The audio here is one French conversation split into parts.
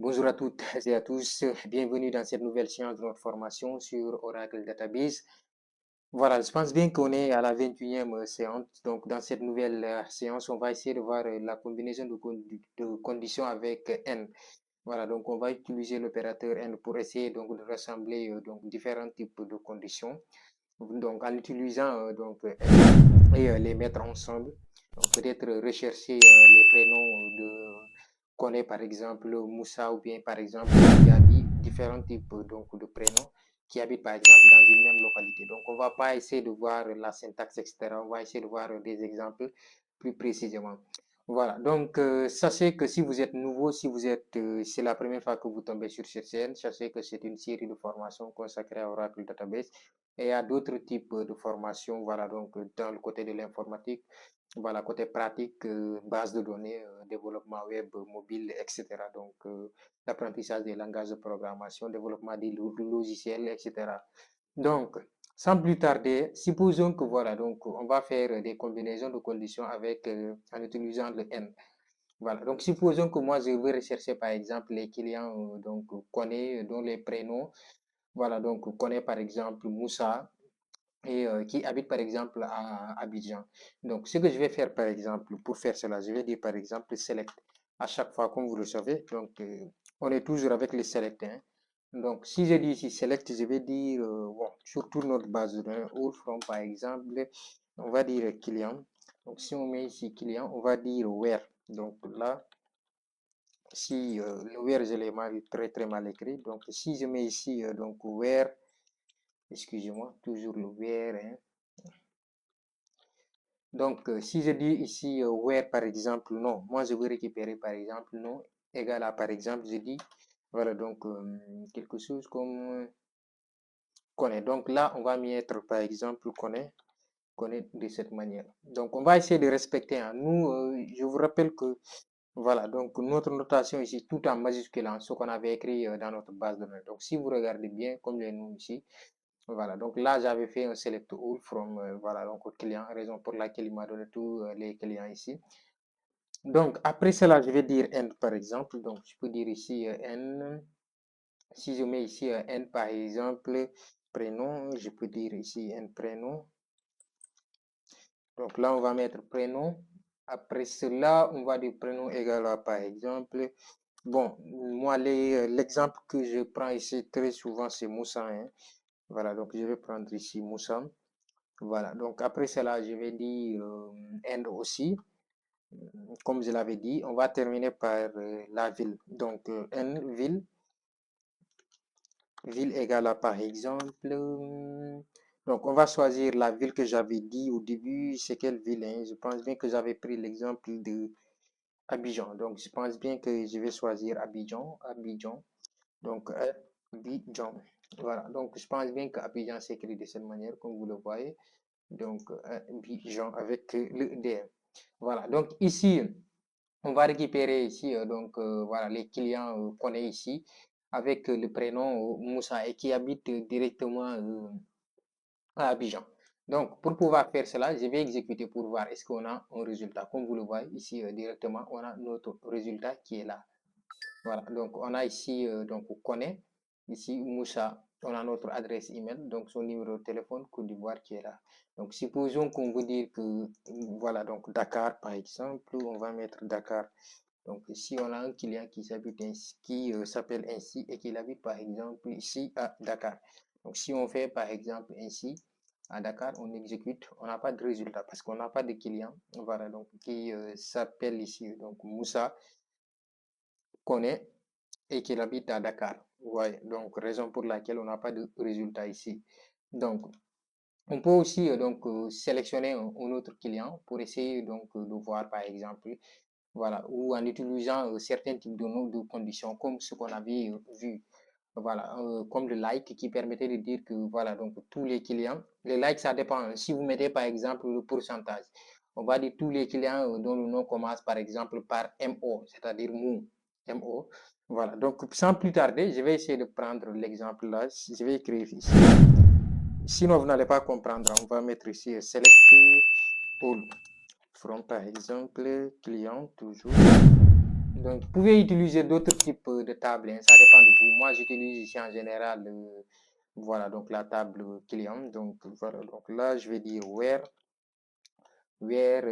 Bonjour à toutes et à tous, bienvenue dans cette nouvelle séance de notre formation sur Oracle Database. Voilà, je pense bien qu'on est à la 21e séance. Donc, dans cette nouvelle séance, on va essayer de voir la combinaison de conditions avec N. Voilà, donc on va utiliser l'opérateur N pour essayer donc de rassembler donc différents types de conditions. Donc, en utilisant N et les mettre ensemble, peut-être rechercher les prénoms de connaît par exemple Moussa ou bien par exemple Gabi, différents types donc de prénoms qui habitent par exemple dans une même localité. Donc on va pas essayer de voir la syntaxe, etc. On va essayer de voir des exemples plus précisément. Voilà, donc sachez que si vous êtes nouveau, si vous êtes, c'est la première fois que vous tombez sur cette chaîne, sachez que c'est une série de formations consacrée à Oracle Database et à d'autres types de formations, voilà, donc dans le côté de l'informatique, voilà, côté pratique, base de données, développement web, mobile, etc. Donc, l'apprentissage des langages de programmation, développement des logiciels, etc. Donc, sans plus tarder, supposons que voilà, donc on va faire des combinaisons de conditions avec en utilisant le N. Voilà, donc supposons que moi je veux rechercher par exemple les clients donc connaît dont les prénoms, voilà, donc connaît par exemple Moussa et qui habite par exemple à Abidjan. Donc, ce que je vais faire par exemple pour faire cela, je vais dire par exemple select à chaque fois comme vous le savez. Donc, on est toujours avec les select. Hein. Donc, si je dis ici select, je vais dire, bon, surtout notre base de données, all from par exemple, on va dire client. Donc, si on met ici client, on va dire where. Donc là, si le where, je l'ai très mal écrit. Donc, si je mets ici, donc where, excusez-moi, toujours le where, hein. Donc, si je dis ici where par exemple, non, moi je veux récupérer par exemple non égal à par exemple, je dis, voilà, donc quelque chose comme connaît. Donc là, on va mettre par exemple connaît de cette manière. Donc, on va essayer de respecter. Hein. Nous, je vous rappelle que, voilà, donc notre notation ici, tout en majuscule, hein, ce qu'on avait écrit dans notre base de données. Donc, si vous regardez bien, comme les noms ici, voilà, donc là, j'avais fait un select all from, voilà, donc client, raison pour laquelle il m'a donné tous les clients ici. Donc, après cela, je vais dire n par exemple. Donc, je peux dire ici n. Si je mets ici n par exemple, prénom, je peux dire ici n prénom. Donc là, on va mettre prénom. Après cela, on va dire prénom égal à par exemple. Bon, moi, l'exemple que je prends ici très souvent, c'est Moussa. Hein. Voilà, donc je vais prendre ici Moussa. Voilà, donc après cela, je vais dire end aussi. Comme je l'avais dit, on va terminer par la ville. Donc, N, ville égale à par exemple. Donc, on va choisir la ville que j'avais dit au début. C'est quelle ville? Hein? Je pense bien que j'avais pris l'exemple de Abidjan. Donc, je pense bien que je vais choisir Abidjan. Abidjan. Donc, Abidjan. Voilà. Donc, je pense bien qu'Abidjan s'écrit de cette manière, comme vous le voyez. Donc, Abidjan avec le DM. Voilà. Donc, ici, on va récupérer ici donc voilà les clients qu'on est ici avec le prénom Moussa et qui habite directement à Abidjan. Donc pour pouvoir faire cela, je vais exécuter pour voir est-ce qu'on a un résultat. Comme vous le voyez ici directement, on a notre résultat qui est là. Voilà, donc on a ici donc on connaît ici Moussa, on a notre adresse email, donc son numéro de téléphone Côte d'Ivoire qui est là. Donc supposons qu'on veut dire que voilà donc Dakar par exemple, on va mettre Dakar. Donc, si on a un client qui s'appelle ainsi et qu'il habite par exemple ici à Dakar. Donc, si on fait par exemple ainsi à Dakar, on exécute, on n'a pas de résultat parce qu'on n'a pas de client. Voilà, donc qui s'appelle ici donc Moussa connaît et qu'il habite à Dakar. Ouais, donc raison pour laquelle on n'a pas de résultat ici. Donc, on peut aussi sélectionner un autre client pour essayer donc de voir par exemple voilà, ou en utilisant certains types de conditions comme ce qu'on avait vu, voilà, comme le like qui permettait de dire que voilà, donc tous les clients, les likes ça dépend. Si vous mettez par exemple le pourcentage, on va dire tous les clients dont le nom commence par exemple par MO, c'est-à-dire MO. Voilà, donc sans plus tarder, je vais essayer de prendre l'exemple là, je vais écrire ici. Sinon, vous n'allez pas comprendre, on va mettre ici select all from par exemple client toujours Donc, vous pouvez utiliser d'autres types de tables, hein, ça dépend de vous. Moi, j'utilise ici en général, voilà, donc la table client. Donc, voilà, donc là, je vais dire where,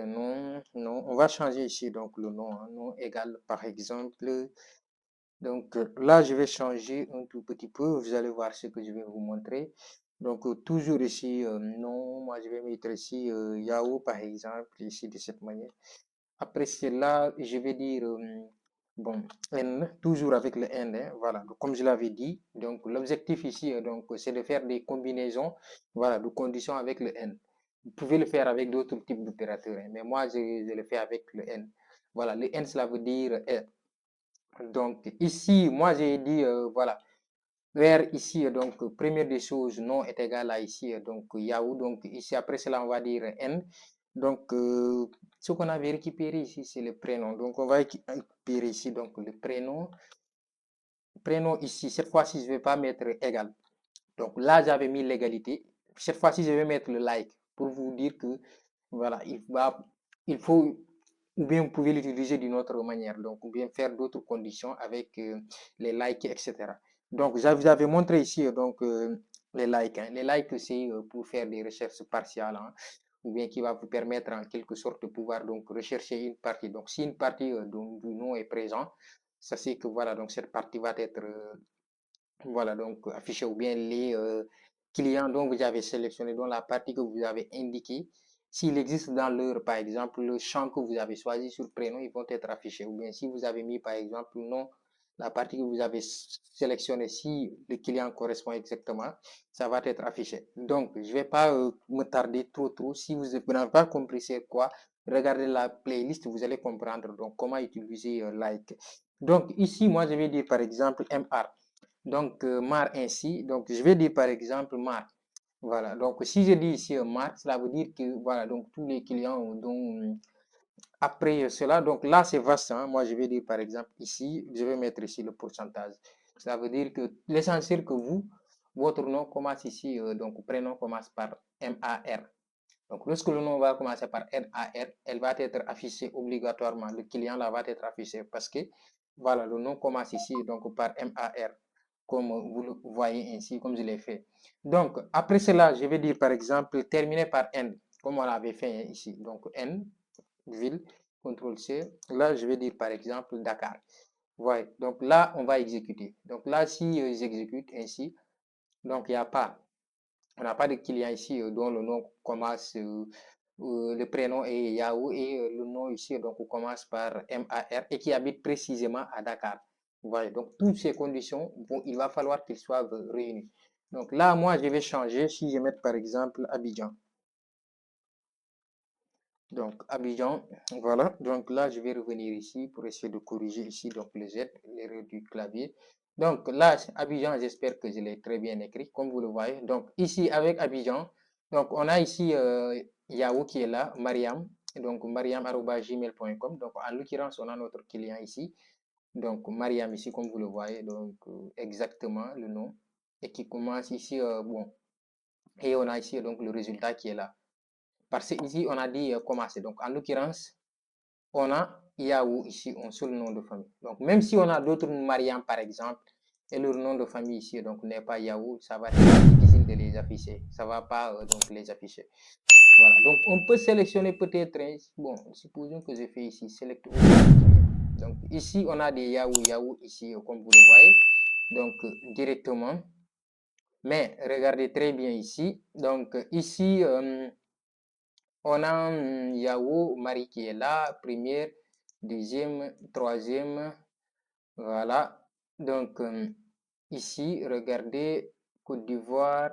non, non. On va changer ici, donc le nom, hein, nom égal, par exemple. Donc, là, je vais changer un tout petit peu. Vous allez voir ce que je vais vous montrer. Donc, toujours ici, non, moi, je vais mettre ici Yahoo, par exemple, ici, de cette manière. Après cela, je vais dire, bon, N, toujours avec le N, hein, voilà, donc, comme je l'avais dit. Donc, l'objectif ici, donc, c'est de faire des combinaisons, voilà, de conditions avec le N. Vous pouvez le faire avec d'autres types d'opérateurs, hein, mais moi, je le fais avec le N. Voilà, le N, cela veut dire R. Donc, ici, moi, j'ai dit, voilà, vers ici, donc, première des choses, non est égal à ici, donc, Yahoo. Donc, ici, après cela, on va dire N. Donc, ce qu'on avait récupéré ici, c'est le prénom. Donc, on va récupérer ici, donc, le prénom. Prénom ici, cette fois-ci, je ne vais pas mettre égal. Donc, là, j'avais mis l'égalité. Cette fois-ci, je vais mettre le like pour vous dire que, voilà, il faut, ou bien vous pouvez l'utiliser d'une autre manière, donc, ou bien faire d'autres conditions avec les likes, etc. Donc, je vous avais montré ici, donc, les likes, hein. Les likes, c'est pour faire des recherches partiales, hein, ou bien qui va vous permettre en quelque sorte de pouvoir donc rechercher une partie. Donc, si une partie du nom est présent, ça c'est que voilà, donc cette partie va être voilà, donc affichée, ou bien les clients dont vous avez sélectionné, dont la partie que vous avez indiquée, s'il existe dans leur, par exemple, le champ que vous avez choisi sur prénom, ils vont être affichés. Ou bien si vous avez mis, par exemple, non, la partie que vous avez sélectionnée, si le client correspond exactement, ça va être affiché. Donc, je ne vais pas me tarder trop. Si vous n'avez pas compris c'est quoi, regardez la playlist, vous allez comprendre donc comment utiliser like. Donc, ici, moi, je vais dire, par exemple, MR. Donc, mar ainsi. Donc, je vais dire, par exemple, mar. Voilà, donc si je dis ici mar, cela veut dire que voilà, donc tous les clients dont après cela, donc là c'est vaste, hein. Moi je vais dire par exemple ici, je vais mettre ici le pourcentage. Cela veut dire que l'essentiel que vous, votre nom commence ici, donc prénom commence par MAR. Donc lorsque le nom va commencer par MAR, elle va être affichée obligatoirement, le client là va être affiché parce que voilà, le nom commence ici donc par MAR, comme vous le voyez ainsi, comme je l'ai fait. Donc, après cela, je vais dire par exemple terminé par N, comme on l'avait fait ici. Donc, N, ville, CTRL-C. Là, je vais dire par exemple Dakar. Voilà. Donc là, on va exécuter. Donc là, si j'exécute ainsi, donc il n'y a pas, on n'a pas de client ici dont le nom commence, le prénom est Yahoo et le nom ici, donc on commence par MAR et qui habite précisément à Dakar. Voilà, donc toutes ces conditions, bon, il va falloir qu'ils soient réunis. Donc là, moi, je vais changer si je mets par exemple Abidjan. Donc Abidjan, voilà. Donc là, je vais revenir ici pour essayer de corriger ici donc le Z, l'erreur du clavier. Donc là, Abidjan, j'espère que je l'ai très bien écrit, comme vous le voyez. Donc ici, avec Abidjan, donc on a ici Yahoo qui est là, Mariam, donc mariam@gmail.com. Donc en l'occurrence, on a notre client ici. Donc Mariam ici, comme vous le voyez, donc exactement le nom. Et qui commence ici, bon. Et on a ici donc le résultat qui est là. Parce que ici, on a dit commencer. Donc, en l'occurrence, on a Yahoo ici, un seul nom de famille. Donc, même si on a d'autres Mariam, par exemple, et leur nom de famille ici, donc n'est pas Yahoo, ça va être difficile de les afficher. Ça va pas donc les afficher. Voilà. Donc, on peut sélectionner peut-être, bon, supposons que je fais ici, select all. Donc, ici, on a des Yahoo ici, comme vous le voyez. Donc, directement. Mais regardez très bien ici. Donc, ici, on a Yahoo, Marie qui est là, première, deuxième, troisième, voilà. Donc, ici, regardez, Côte d'Ivoire,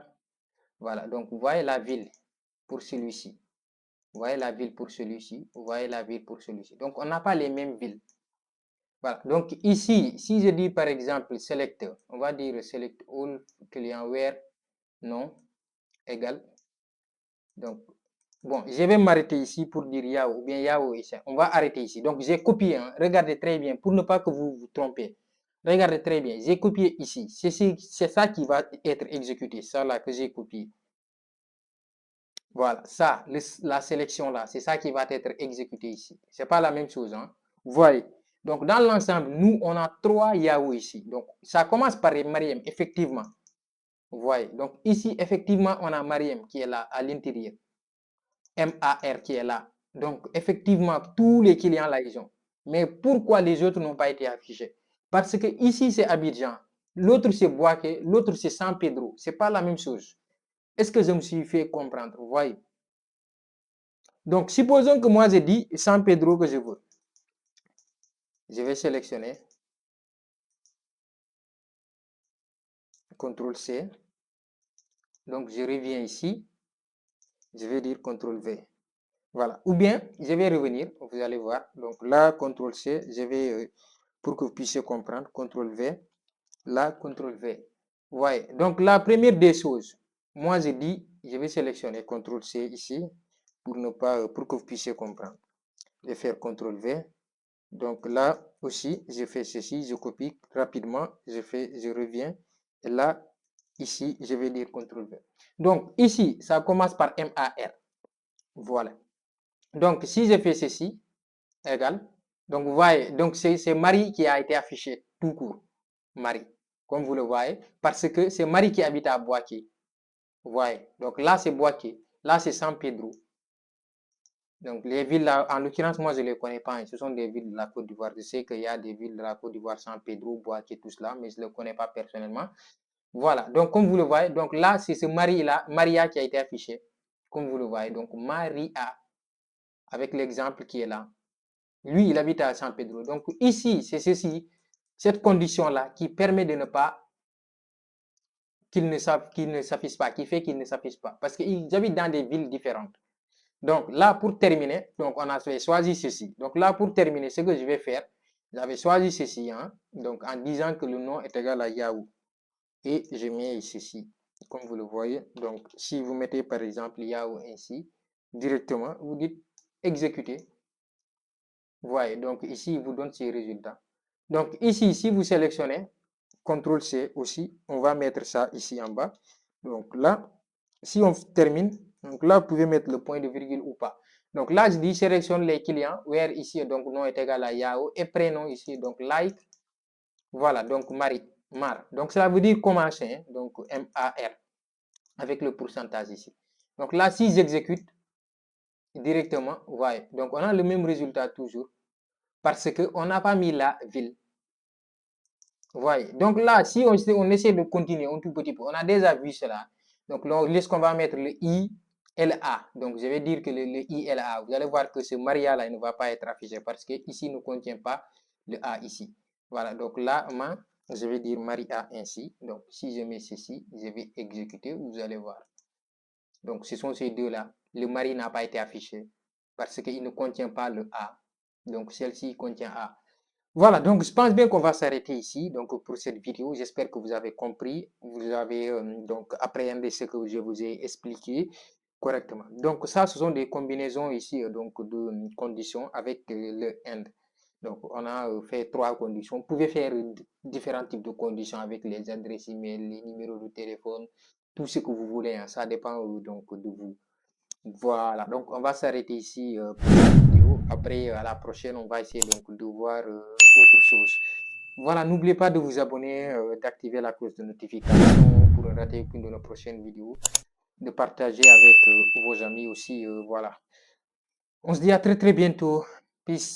voilà. Donc, vous voyez la ville pour celui-ci. Vous voyez la ville pour celui-ci. Vous voyez la ville pour celui-ci. Donc, on n'a pas les mêmes villes. Voilà. Donc, ici, si je dis par exemple select, on va dire select all client where, non, égal. Donc, bon, je vais m'arrêter ici pour dire Yahoo ou bien Yahoo ici. On va arrêter ici. Donc, j'ai copié. Hein. Regardez très bien pour ne pas que vous vous trompez. Regardez très bien. J'ai copié ici. C'est ça qui va être exécuté. Ça là que j'ai copié. Voilà. Ça, la sélection là, c'est ça qui va être exécuté ici. C'est pas la même chose. Hein. Vous voyez. Donc, dans l'ensemble, nous, on a 3 Yahoo ici. Donc, ça commence par Mariem, effectivement. Vous voyez. Donc, ici, effectivement, on a Mariem qui est là, à l'intérieur. MAR qui est là. Donc, effectivement, tous les clients là, ils ont. Mais pourquoi les autres n'ont pas été affichés? Parce que ici, c'est Abidjan. L'autre, c'est Boaké. L'autre, c'est San Pedro. Ce n'est pas la même chose. Est-ce que je me suis fait comprendre? Vous voyez? Donc, supposons que moi, j'ai dit San Pedro que je veux. Je vais sélectionner. CTRL-C. Donc, je reviens ici. Je vais dire CTRL-V. Voilà. Ou bien, je vais revenir. Vous allez voir. Donc, là, CTRL-C. Je vais, pour que vous puissiez comprendre, CTRL-V. Là, CTRL-V. Vous voyez. Donc, la première des choses, moi, je dis, je vais sélectionner CTRL-C ici pour que vous puissiez comprendre. Je vais faire CTRL-V. Donc là aussi, je fais ceci, je copie rapidement, je reviens. Et là, ici, je vais dire CTRL-V. Donc ici, ça commence par MAR. Voilà. Donc si je fais ceci, égal. Donc vous voyez, donc c'est Marie qui a été affiché tout court. Marie, comme vous le voyez, parce que c'est Marie qui habite à Boaké. Vous voyez. Donc là, c'est Boaké. Là, c'est San Pedro. Donc, les villes là, en l'occurrence, moi, je ne les connais pas. Ce sont des villes de la Côte d'Ivoire. Je sais qu'il y a des villes de la Côte d'Ivoire, San Pedro, Boaké, tout cela, mais je ne les connais pas personnellement. Voilà. Donc, comme vous le voyez, donc là, c'est ce Marie-là, Maria qui a été affiché. Comme vous le voyez. Donc, Maria, avec l'exemple qui est là. Lui, il habite à San Pedro. Donc, ici, c'est ceci, cette condition-là qui permet de ne pas qu'il ne s'affiche pas, qui fait qu'il ne s'affiche pas. Parce qu'ils habitent dans des villes différentes. Donc là, pour terminer, donc on a choisi ceci. Donc là, pour terminer, ce que je vais faire, j'avais choisi ceci, hein, donc en disant que le nom est égal à Yahoo. Et je mets ceci, comme vous le voyez. Donc, si vous mettez par exemple Yahoo ainsi, directement, vous dites exécuter. Vous voyez, donc ici, il vous donne ces résultats. Donc ici, si vous sélectionnez, CTRL-C aussi, on va mettre ça ici en bas. Donc là, si on termine, donc là, vous pouvez mettre le point de virgule ou pas. Donc là, je dis sélectionne les clients, where ici, donc nom est égal à Yahoo, et prénom ici, donc like, voilà, donc Mar. Donc ça veut dire commencer, hein, donc M-A-R, avec le pourcentage ici. Donc là, si j'exécute directement, vous voyez, donc on a le même résultat toujours, parce qu'on n'a pas mis la ville. Vous voyez, donc là, si on essaie de continuer un tout petit peu, on a déjà vu cela. Donc, lorsqu'on va mettre le ILA, donc je vais dire que le ILA, vous allez voir que ce Maria-là ne va pas être affiché parce que ici ne contient pas le A ici. Voilà, donc là, je vais dire Maria ainsi. Donc, si je mets ceci, je vais exécuter, vous allez voir. Donc, ce sont ces deux-là. Le Marie n'a pas été affiché parce qu'il ne contient pas le A. Donc, celle-ci contient A. Voilà, donc je pense bien qu'on va s'arrêter ici donc pour cette vidéo. J'espère que vous avez compris, vous avez donc appréhendé ce que je vous ai expliqué correctement. Donc ça, ce sont des combinaisons ici donc de conditions avec le AND. Donc on a fait 3 conditions. Vous pouvez faire différents types de conditions avec les adresses email, les numéros de téléphone, tout ce que vous voulez. Hein. Ça dépend donc de vous. Voilà, donc on va s'arrêter ici pour la vidéo. Après, à la prochaine, on va essayer donc de voir autre chose. Voilà, n'oubliez pas de vous abonner, d'activer la cloche de notification pour ne rater aucune de nos prochaines vidéos, de partager avec vos amis aussi. Voilà. On se dit à très très bientôt. Peace.